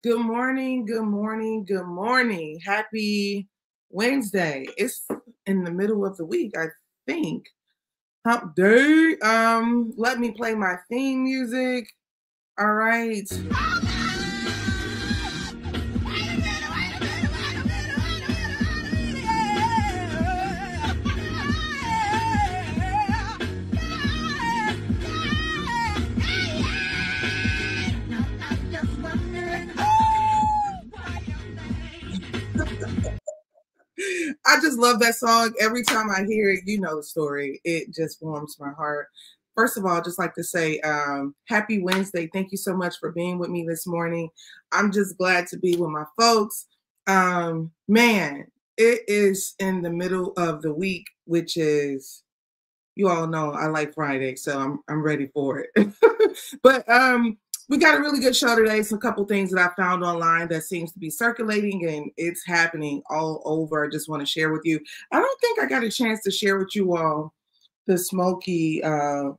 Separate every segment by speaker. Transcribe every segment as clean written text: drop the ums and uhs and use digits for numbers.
Speaker 1: Good morning, good morning, good morning. Happy Wednesday. It's in the middle of the week, I think. Hump day. Let me play my theme music. All right. I just love that song. Every time I hear it, you know the story. It just warms my heart. First of all, I'd just like to say happy Wednesday. Thank you so much for being with me this morning. I'm just glad to be with my folks. Man, it is in the middle of the week, which is, you all know I like Friday, so I'm ready for it. But we got a really good show today. Some couple things that I found online that seems to be circulating, and it's happening all over. I just want to share with you. I don't think I got a chance to share with you all the Smokey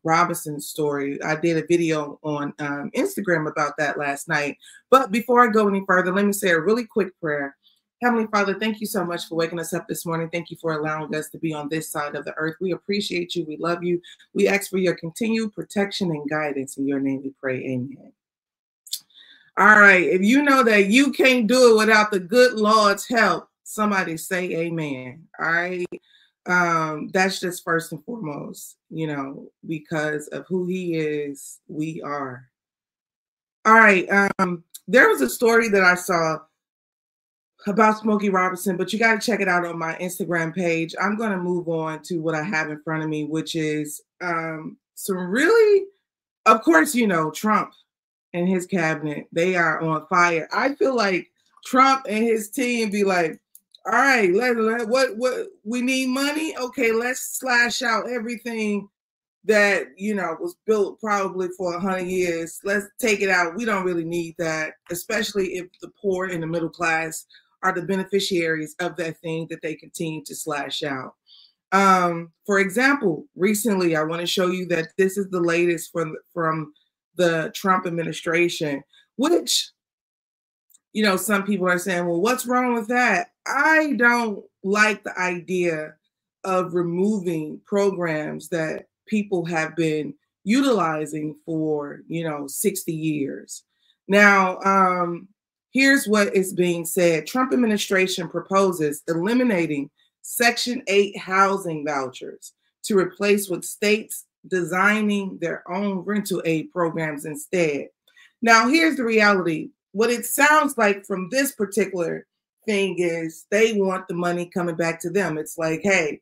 Speaker 1: Robinson story. I did a video on Instagram about that last night. But before I go any further, let me say a really quick prayer. Heavenly Father, thank you so much for waking us up this morning. Thank you for allowing us to be on this side of the earth. We appreciate you. We love you. We ask for your continued protection and guidance. In your name we pray. Amen. All right. If you know that you can't do it without the good Lord's help, somebody say amen. All right. That's just first and foremost, because of who he is, we are. All right. There was a story that I saw about Smokey Robinson, but you got to check it out on my Instagram page. I'm going to move on to what I have in front of me, which is some really, of course, Trump and his cabinet, they are on fire. I feel like Trump and his team be like, all right, what we need money. Okay, let's slash out everything that was built probably for 100 years. Let's take it out. We don't really need that, especially if the poor and the middle class are the beneficiaries of that thing that they continue to slash out. For example, recently, I want to show you that this is the latest from the Trump administration, which, some people are saying, well, what's wrong with that? I don't like the idea of removing programs that people have been utilizing for, 60 years. Now, here's what is being said. Trump administration proposes eliminating Section 8 housing vouchers to replace with states designing their own rental aid programs instead. Now, here's the reality. What it sounds like from this particular thing is they want the money coming back to them. It's like, hey,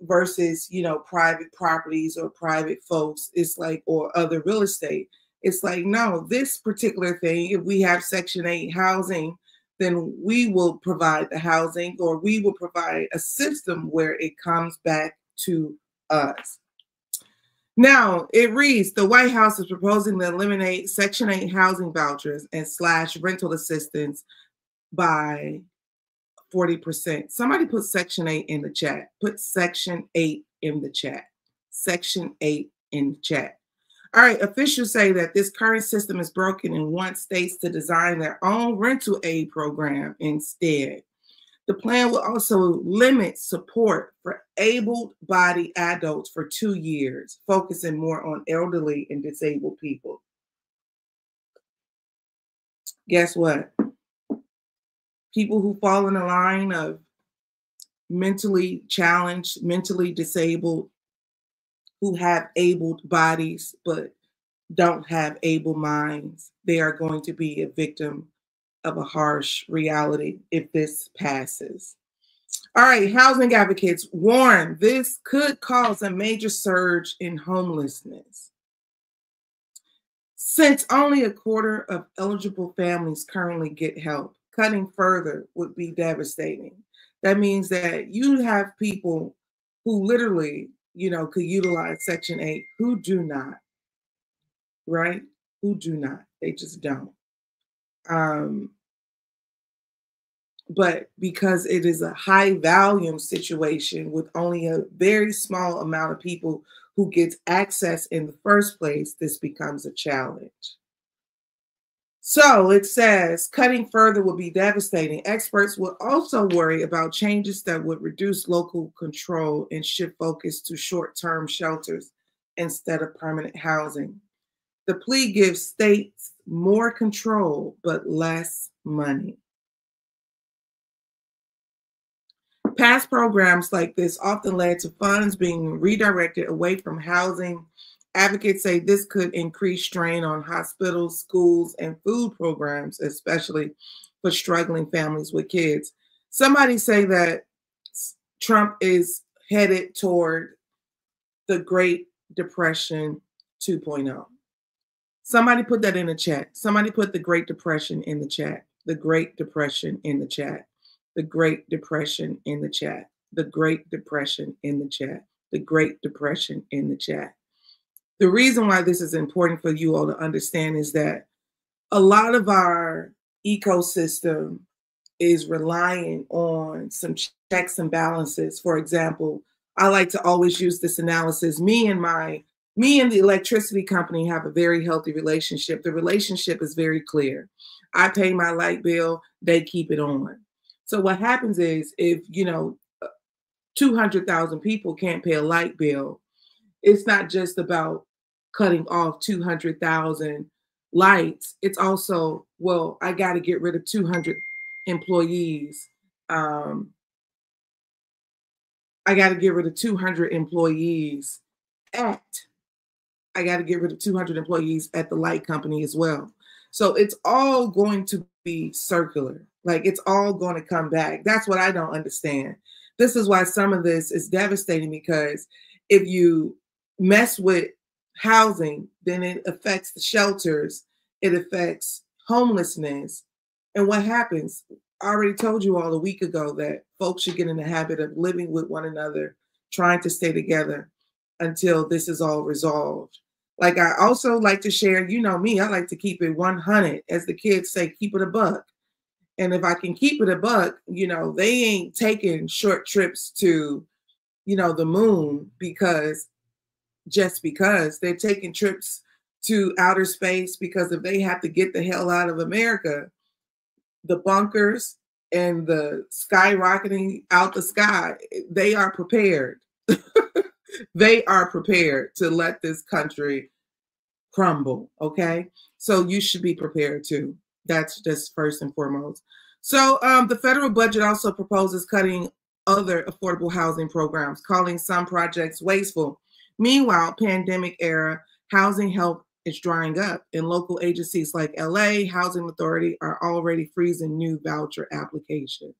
Speaker 1: versus, private properties or private folks, it's like, or other real estate. It's like, no, this particular thing, if we have Section 8 housing, then we will provide the housing, or we will provide a system where it comes back to us. Now, it reads, the White House is proposing to eliminate Section 8 housing vouchers and slash rental assistance by 40%. Somebody put Section 8 in the chat. Put Section 8 in the chat. Section 8 in the chat. All right, officials say that this current system is broken and want states to design their own rental aid program instead. The plan will also limit support for able-bodied adults for 2 years, focusing more on elderly and disabled people. Guess what? People who fall in the line of mentally challenged, mentally disabled, who have able bodies but don't have able minds, they are going to be a victim of a harsh reality if this passes. All right, housing advocates warn this could cause a major surge in homelessness. Since only a quarter of eligible families currently get help, cutting further would be devastating. That means that you have people who literally, could utilize Section 8 who do not, right? Who do not. They just don't. But because it is a high volume situation with only a very small amount of people who gets access in the first place, this becomes a challenge. So it says cutting further would be devastating. Experts would also worry about changes that would reduce local control and shift focus to short-term shelters instead of permanent housing. The plea gives states more control but less money. Past programs like this often led to funds being redirected away from housing. Advocates say this could increase strain on hospitals, schools, and food programs, especially for struggling families with kids. Somebody say that Trump is headed toward the Great Depression 2.0. Somebody put that in the chat. Somebody put the Great Depression in the chat. The Great Depression in the chat. The Great Depression in the chat. The Great Depression in the chat. The Great Depression in the chat. The reason why this is important for you all to understand is that a lot of our ecosystem is relying on some checks and balances. For example, I like to always use this analysis. Me and the electricity company have a very healthy relationship. The relationship is very clear. I pay my light bill, they keep it on. So what happens is if, 200,000 people can't pay a light bill, it's not just about cutting off 200,000 lights. It's also, well, I got to get rid of 200 employees. I got to get rid of 200 employees at I got to get rid of 200 employees at the light company as well. So it's all going to be circular. Like it's all going to come back. That's what I don't understand. This is why some of this is devastating, because if you mess with housing, then it affects the shelters. It affects homelessness. And what happens? I already told you all a week ago that folks should get in the habit of living with one another, trying to stay together until this is all resolved. Like I also like to share, you know me, I like to keep it 100. As the kids say, keep it a buck. And if I can keep it a buck, they ain't taking short trips to, the moon because they're taking trips to outer space, because if they have to get the hell out of America, the bunkers and the skyrocketing out the sky, they are prepared. They are prepared to let this country crumble, okay? So you should be prepared too. That's just first and foremost. So the federal budget also proposes cutting other affordable housing programs, calling some projects wasteful. Meanwhile, pandemic era housing help is drying up, and local agencies like LA Housing Authority are already freezing new voucher applications.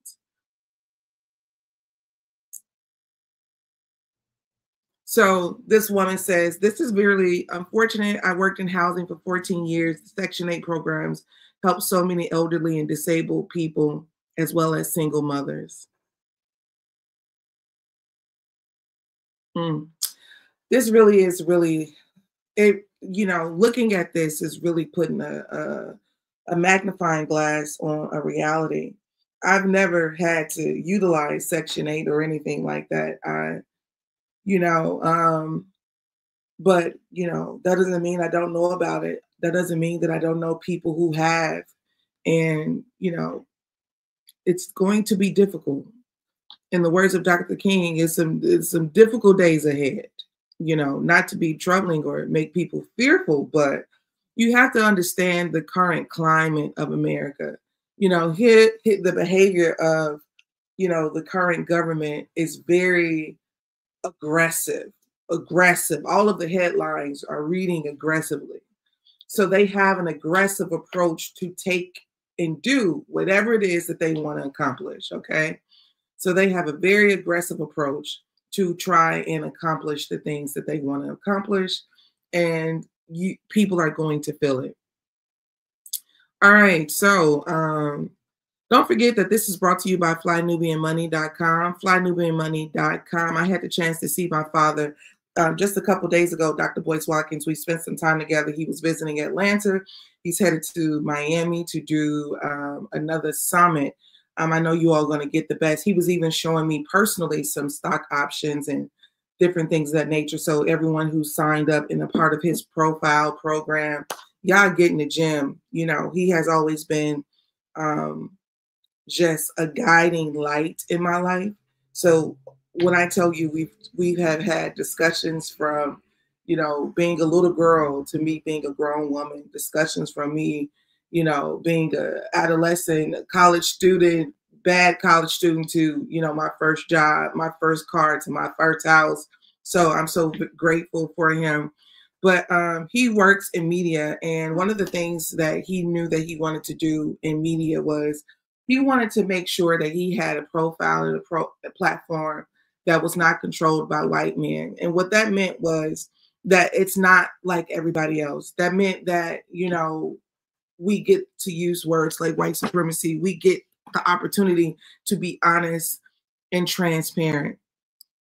Speaker 1: So this woman says, this is really unfortunate. I worked in housing for 14 years. Section 8 programs help so many elderly and disabled people, as well as single mothers. This really is looking at this is really putting a magnifying glass on a reality. I've never had to utilize Section 8 or anything like that. But that doesn't mean I don't know about it. That doesn't mean that I don't know people who have. And, it's going to be difficult. In the words of Dr. King, it's some difficult days ahead, not to be troubling or make people fearful, but you have to understand the current climate of America. Hit the behavior of, the current government is very aggressive. All of the headlines are reading aggressively. So they have an aggressive approach to take and do whatever it is that they want to accomplish, okay? So they have a very aggressive approach to try and accomplish the things that they want to accomplish, and people are going to feel it. All right, so don't forget that this is brought to you by flynubianmoney.com. Flynubianmoney.com. I had the chance to see my father just a couple days ago, Dr. Boyce Watkins. We spent some time together. He was visiting Atlanta. He's headed to Miami to do another summit. I know you all are going to get the best. He was even showing me personally some stock options and different things of that nature. So everyone who signed up in a part of his profile program, y'all get in the gym. You know, he has always been um, just a guiding light in my life. So when I tell you we have had discussions from, you know, being a little girl to me being a grown woman, discussions from me, you know, being a adolescent, a college student, bad college student to, you know, my first job, my first car to my first house. So I'm so grateful for him. But he works in media, and one of the things that he knew that he wanted to do in media was he wanted to make sure that he had a profile and a platform that was not controlled by white men. And what that meant was that it's not like everybody else. That meant that, you know, we get to use words like white supremacy. We get the opportunity to be honest and transparent.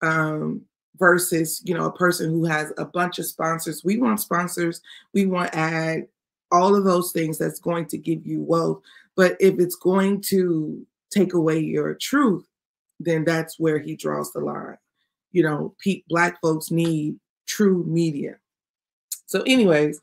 Speaker 1: Um, versus, you know, a person who has a bunch of sponsors. We want sponsors, we want ad, all of those things that's going to give you wealth. But if it's going to take away your truth, then that's where he draws the line. You know, Black folks need true media. So, anyways,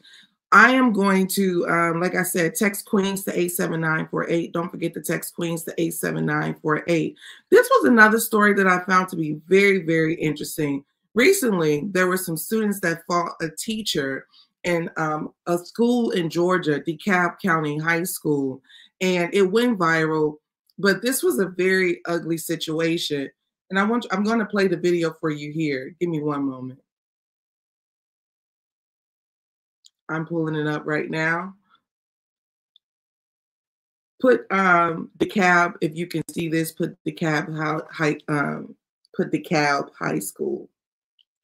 Speaker 1: I am going to, like I said, text Queens to 87948. Don't forget to text Queens to 87948. This was another story that I found to be very, very interesting. Recently, there were some students that fought a teacher in a school in Georgia, DeKalb County High School, and it went viral. But this was a very ugly situation. And I'm going to play the video for you here. Give me one moment. I'm pulling it up right now. Put DeKalb, if you can see this, put DeKalb High School.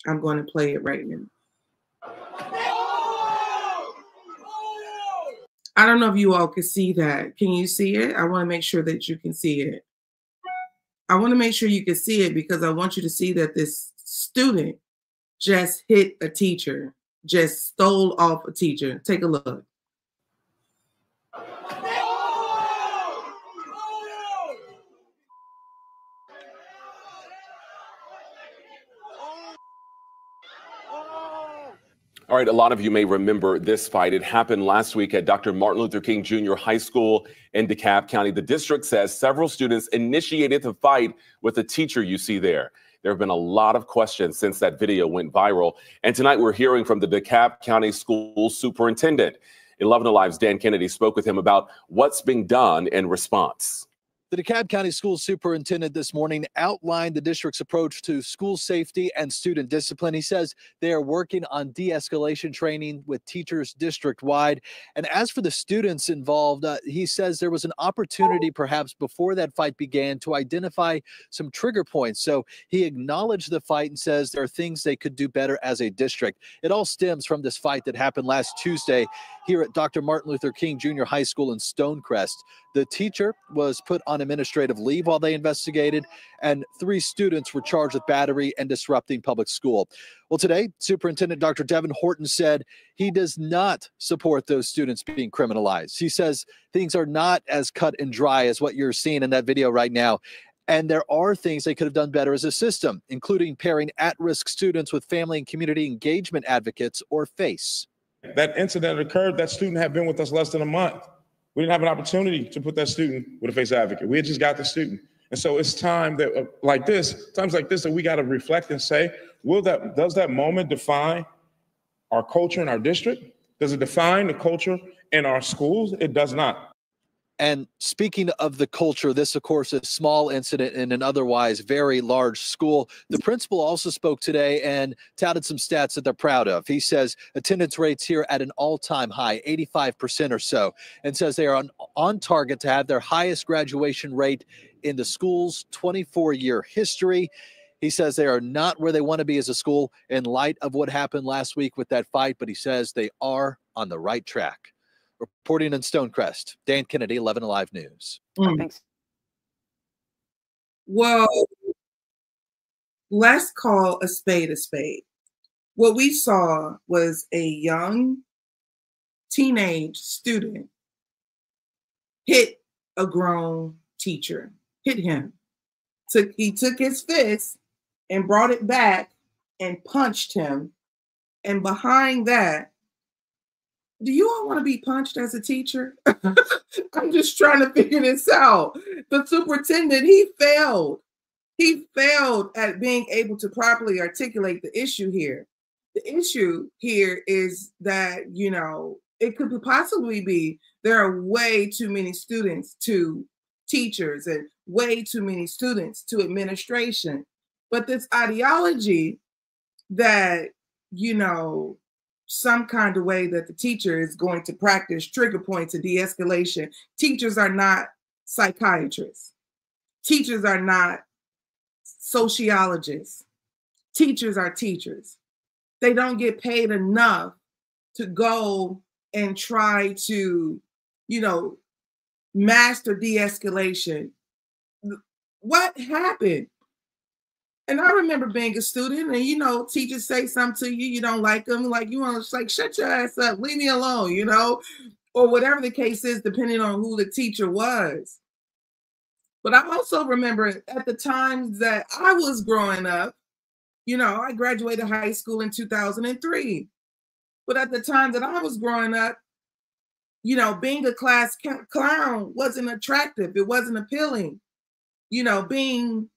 Speaker 1: I'm going to play it right now. I don't know if you all can see that. Can you see it? I want to make sure that you can see it. I want to make sure you can see it because I want you to see that this student just hit a teacher, just stole off a teacher. Take a look.
Speaker 2: All right, a lot of you may remember this fight. It happened last week at Dr. Martin Luther King Jr. High School in DeKalb County. The district says several students initiated the fight with the teacher you see there. There have been a lot of questions since that video went viral. And tonight we're hearing from the DeKalb County School Superintendent. 11 Alive's Dan Kennedy spoke with him about what's being done in response.
Speaker 3: The DeKalb County School Superintendent this morning outlined the district's approach to school safety and student discipline. He says they are working on de-escalation training with teachers district-wide. And as for the students involved, he says there was an opportunity perhaps before that fight began to identify some trigger points. So he acknowledged the fight and says there are things they could do better as a district. It all stems from this fight that happened last Tuesday here at Dr. Martin Luther King Jr. High School in Stonecrest. The teacher was put on administrative leave while they investigated, and 3 students were charged with battery and disrupting public school. Well, today, Superintendent Dr. Devin Horton said he does not support those students being criminalized. He says things are not as cut and dry as what you're seeing in that video right now. And there are things they could have done better as a system, including pairing at-risk students with family and community engagement advocates, or FACE.
Speaker 4: That incident occurred, that student had been with us less than a month. We didn't have an opportunity to put that student with a FACE advocate. We had just got the student. And so it's time that, times like this, that we got to reflect and say, does that moment define our culture in our district? Does it define the culture in our schools? It does not.
Speaker 3: And speaking of the culture, this, of course, is a small incident in an otherwise very large school. The principal also spoke today and touted some stats that they're proud of. He says attendance rates here at an all-time high, 85% or so, and says they are on target to have their highest graduation rate in the school's 24-year history. He says they are not where they want to be as a school in light of what happened last week with that fight, but he says they are on the right track. Reporting in Stonecrest, Dan Kennedy, 11 Alive News.
Speaker 1: Thanks. Well, let's a spade a spade. What we saw was a young teenage student hit a grown teacher, hit him. He took his fist and brought it back and punched him. And behind that, Do you all want to be punched as a teacher? I'm just trying to figure this out. The superintendent, he failed. He failed at being able to properly articulate the issue here. The issue here is that, it could possibly be there are way too many students to teachers and way too many students to administration. But this ideology that, some kind of way that the teacher is going to practice trigger points of de-escalation. Teachers are not psychiatrists. Teachers are not sociologists. Teachers are teachers. They don't get paid enough to go and try to, master de-escalation. What happened? And I remember being a student and, teachers say something to you, you don't like them, like you want to like, shut your ass up, leave me alone, or whatever the case is, depending on who the teacher was. But I also remember at the times that I was growing up, I graduated high school in 2003. But at the time that I was growing up, being a class clown wasn't attractive. It wasn't appealing. Being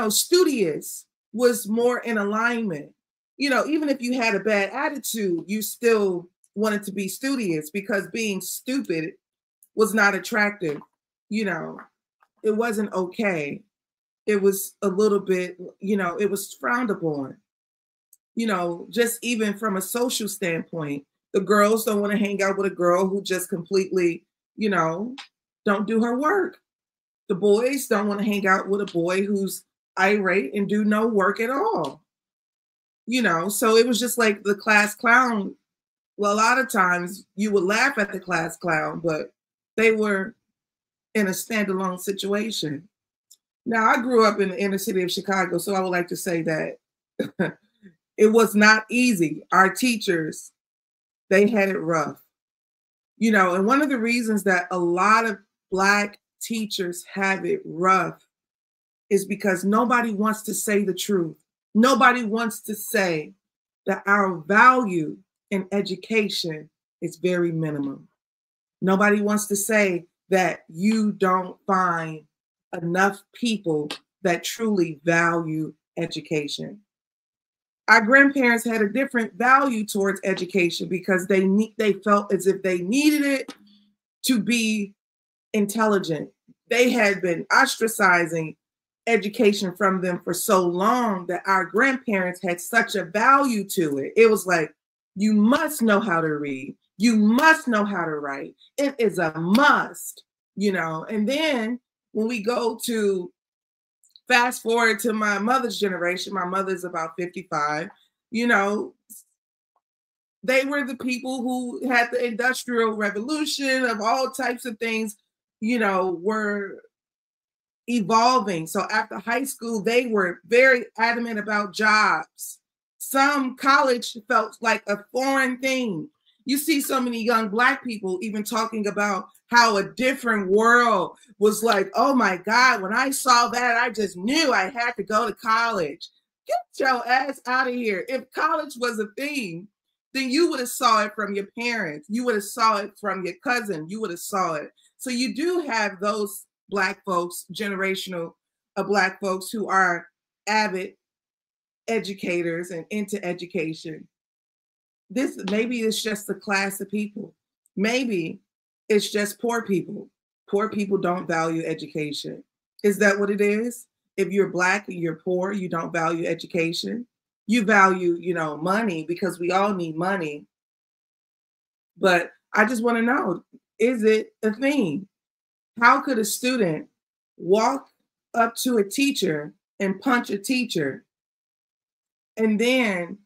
Speaker 1: studious was more in alignment. Even if you had a bad attitude, you still wanted to be studious because being stupid was not attractive. It wasn't okay. It was a little bit, it was frowned upon. Just even from a social standpoint, the girls don't want to hang out with a girl who just completely, don't do her work. The boys don't want to hang out with a boy who's irate and do no work at all. So it was just like the class clown. Well, a lot of times you would laugh at the class clown, but they were in a standalone situation. Now, I grew up in the inner city of Chicago, so I would like to say that it was not easy. Our teachers, they had it rough. And one of the reasons that a lot of Black teachers have it rough is because nobody wants to say the truth. Nobody wants to say that our value in education is very minimum. Nobody wants to say that you don't find enough people that truly value education. Our grandparents had a different value towards education because they felt as if they needed it to be intelligent. They had been ostracizing education from them for so long that our grandparents had such a value to it. It was like, you must know how to read. You must know how to write. It is a must, And then when we go to fast forward to my mother's generation, my mother's about 55, they were the people who had the Industrial Revolution of all types of things, were evolving. So after high school, they were very adamant about jobs. Some college felt like a foreign thing. You see so many young Black people even talking about how a different world was like, oh my God, when I saw that, I just knew I had to go to college. Get your ass out of here. If college was a thing, then you would have saw it from your parents. You would have saw it from your cousin. You would have saw it. So you do have those Black folks, generational Black folks who are avid educators and into education. Maybe it's just a class of people. Maybe it's just poor people. Poor people don't value education. Is that what it is? If you're Black and you're poor, you don't value education. You value, money because we all need money. But I just want to know, is it a thing? How could a student walk up to a teacher and punch a teacher? And then,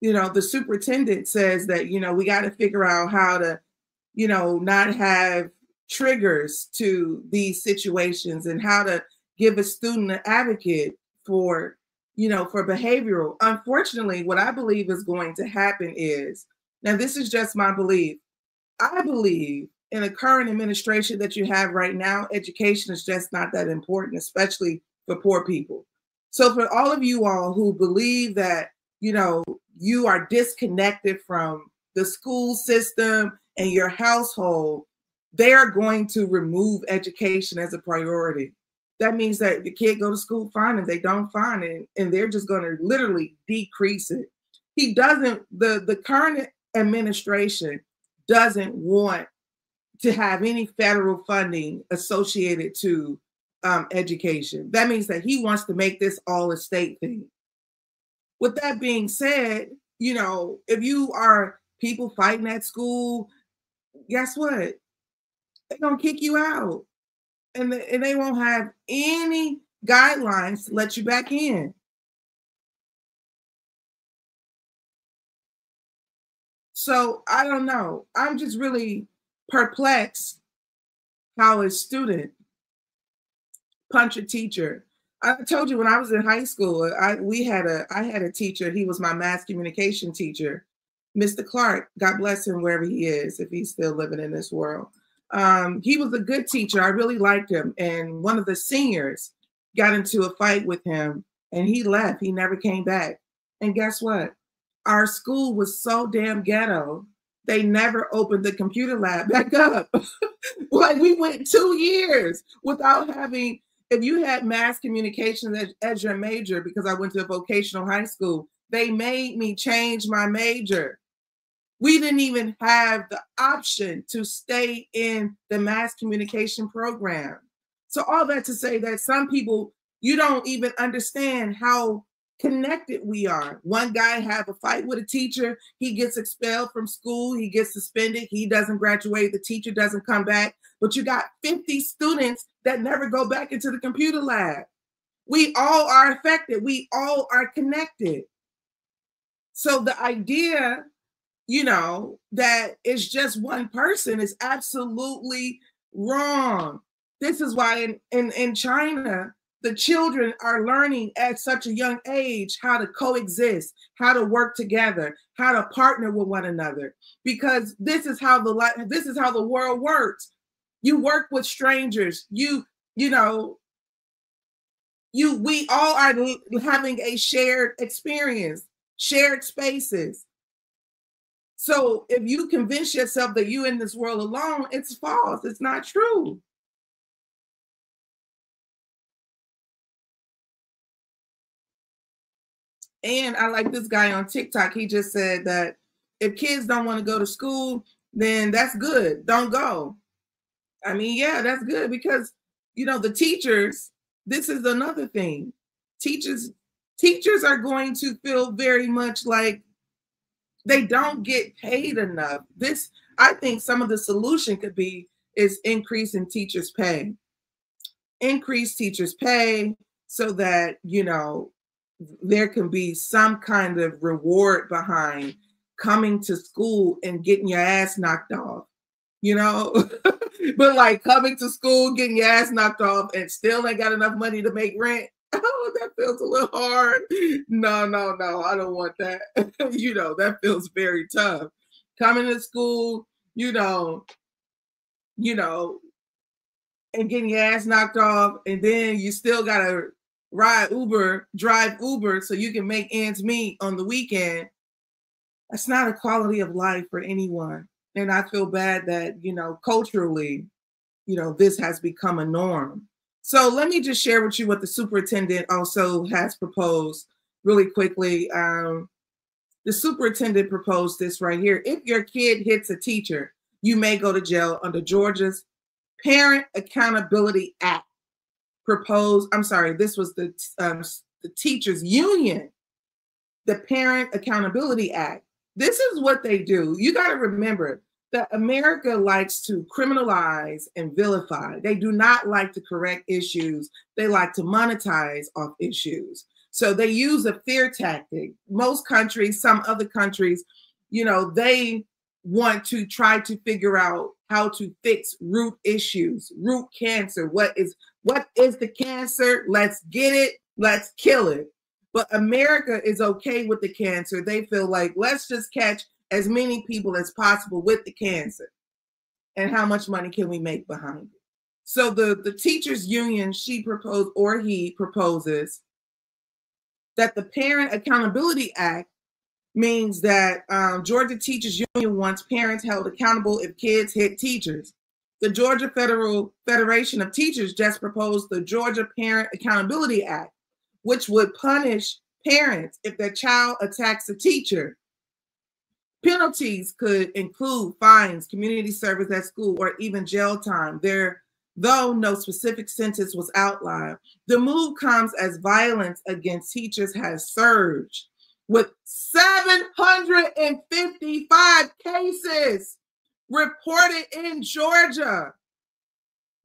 Speaker 1: the superintendent says that, we got to figure out how to, not have triggers to these situations and how to give a student an advocate for, for behavioral. Unfortunately, what I believe is going to happen is, now this is just my belief. I believe in the current administration that you have right now, education is just not that important, especially for poor people. So for all of you all who believe that, you are disconnected from the school system and your household, they are going to remove education as a priority. That means that the kid go to school fine and they don't fine it, and they're just going to literally decrease it. He doesn't, the current administration doesn't want to have any federal funding associated to education. That means that he wants to make this all a state thing. With that being said, you know, if you are people fighting at school, guess what? They're going to kick you out. And they won't have any guidelines to let you back in. So I don't know. I'm just really perplexed how a student punch a teacher. I told you when I was in high school, I had a teacher. He was my mass communication teacher, Mr. Clark. God bless him wherever he is, if he's still living in this world. He was a good teacher. I really liked him. And one of the seniors got into a fight with him, and he left. He never came back. And guess what? Our school was so damn ghetto, they never opened the computer lab back up. Like, we went 2 years without having, if you had mass communication as your major, because I went to a vocational high school, they made me change my major. We didn't even have the option to stay in the mass communication program. So all that to say that some people, you don't even understand how connected we are. One guy have a fight with a teacher, he gets expelled from school, he gets suspended, he doesn't graduate, the teacher doesn't come back, but you got 50 students that never go back into the computer lab. We all are affected, we all are connected. So the idea, you know, that it's just one person is absolutely wrong. This is why in China, the children are learning at such a young age how to coexist, how to work together, how to partner with one another, because this is how the world works. You work with strangers. We all are having a shared experience, shared spaces. So if you convince yourself that you're in this world alone, it's false. It's not true. And I like this guy on TikTok. He just said that if kids don't want to go to school, then that's good. Don't go. I mean, yeah, that's good because, you know, the teachers, this is another thing. Teachers are going to feel very much like they don't get paid enough. I think some of the solution could be is increasing teachers' pay. Increase teachers' pay so that, you know, there can be some kind of reward behind coming to school and getting your ass knocked off, you know? But like coming to school, getting your ass knocked off and still ain't got enough money to make rent. Oh, that feels a little hard. No, I don't want that. You know, that feels very tough. Coming to school, you know, and getting your ass knocked off, and then you still gotta drive Uber so you can make ends meet on the weekend. That's not a quality of life for anyone. And I feel bad that, you know, culturally, you know, this has become a norm. So let me just share with you what the superintendent also has proposed really quickly. The superintendent proposed this right here. If your kid hits a teacher, you may go to jail under Georgia's Parent Accountability Act. This was the teachers union, the Parent Accountability Act. This is what they do. You got to remember that America likes to criminalize and vilify. They do not like to correct issues. They like to monetize off issues. So they use a fear tactic. Most countries, some other countries, you know, they want to try to figure out how to fix root issues, root cancer. What is the cancer? Let's get it. Let's kill it. But America is okay with the cancer. They feel like, let's just catch as many people as possible with the cancer. And how much money can we make behind it? So the teachers union, he proposes that the Parent Accountability Act means that Georgia Teachers Union wants parents held accountable if kids hit teachers. The Georgia Federation of Teachers just proposed the Georgia Parent Accountability Act, which would punish parents if their child attacks a teacher. Penalties could include fines, community service at school, or even jail time. Though no specific sentence was outlined. The move comes as violence against teachers has surged, with 755 cases reported in Georgia,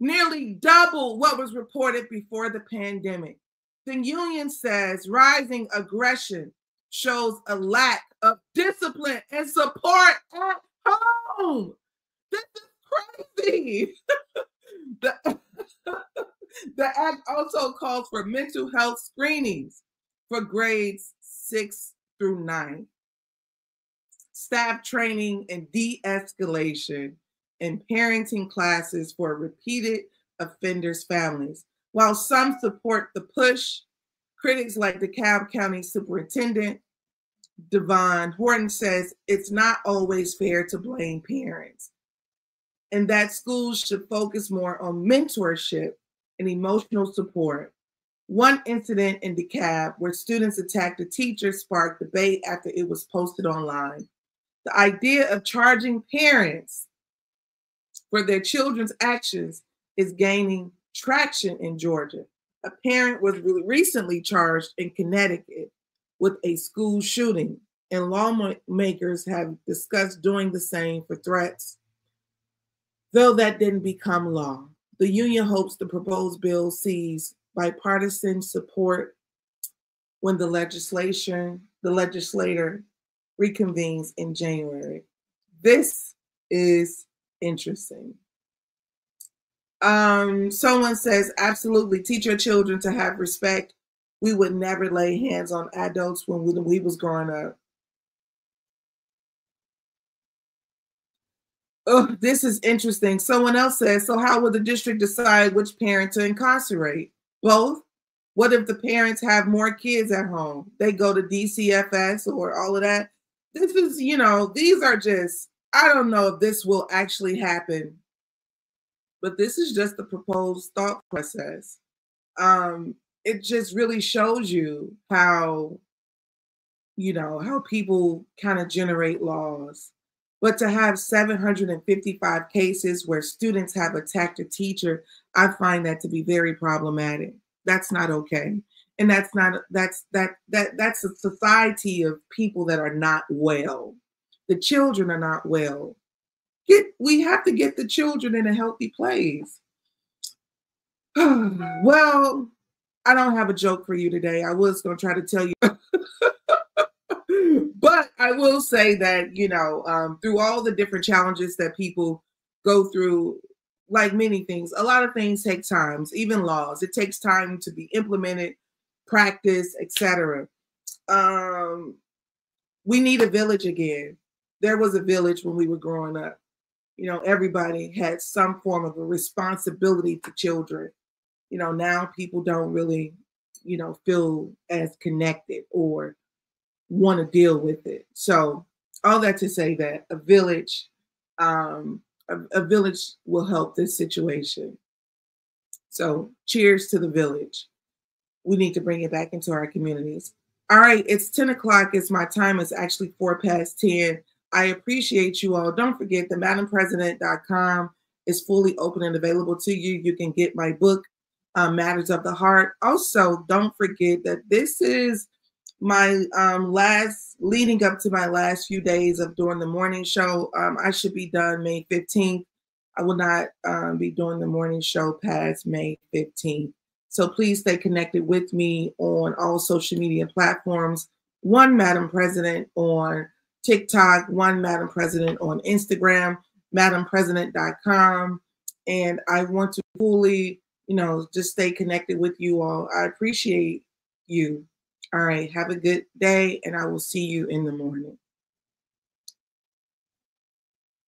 Speaker 1: nearly double what was reported before the pandemic. The union says rising aggression shows a lack of discipline and support at home. This is crazy. The act also calls for mental health screenings for grades 6 through 9, staff training and de-escalation, and parenting classes for repeated offenders' families. While some support the push, critics like DeKalb County Superintendent Devon Horton says it's not always fair to blame parents, and that schools should focus more on mentorship and emotional support. One incident in DeKalb where students attacked a teacher sparked debate after it was posted online. The idea of charging parents for their children's actions is gaining traction in Georgia. A parent was recently charged in Connecticut with a school shooting, and lawmakers have discussed doing the same for threats. Though that didn't become law, the union hopes the proposed bill sees bipartisan support when the legislator reconvenes in January. This is interesting. Someone says, absolutely, teach your children to have respect. We would never lay hands on adults when we was growing up. Oh, this is interesting. Someone else says, so how will the district decide which parent to incarcerate? Both? What if the parents have more kids at home? They go to DCFS or all of that. This is, these are just, I don't know if this will actually happen, but this is just the proposed thought process. It just really shows you how, how people kind of generate laws. But to have 755 cases where students have attacked a teacher, I find that to be very problematic. That's not okay. And that's a society of people that are not well. The children are not well. We have to get the children in a healthy place. Well, I don't have a joke for you today. I was going to try to tell you. But I will say that, through all the different challenges that people go through, like many things, a lot of things take time, even laws. It takes time to be implemented, practice, etc. We need a village again. There was a village when we were growing up. Everybody had some form of a responsibility to children. Now people don't really, feel as connected or want to deal with it. So all that to say that a village will help this situation. So cheers to the village. We need to bring it back into our communities. All right, it's 10 o'clock. It's my time. It's actually 10:04. I appreciate you all. Don't forget the madampresident.com is fully open and available to you. You can get my book, Matters of the Heart. Also, don't forget that this is my leading up to my last few days of doing the morning show. I should be done May 15th. I will not be doing the morning show past May 15th. So please stay connected with me on all social media platforms. One Madam President on TikTok, one Madam President on Instagram, madampresident.com. And I want to fully, just stay connected with you all. I appreciate you. All right. Have a good day, and I will see you in the morning.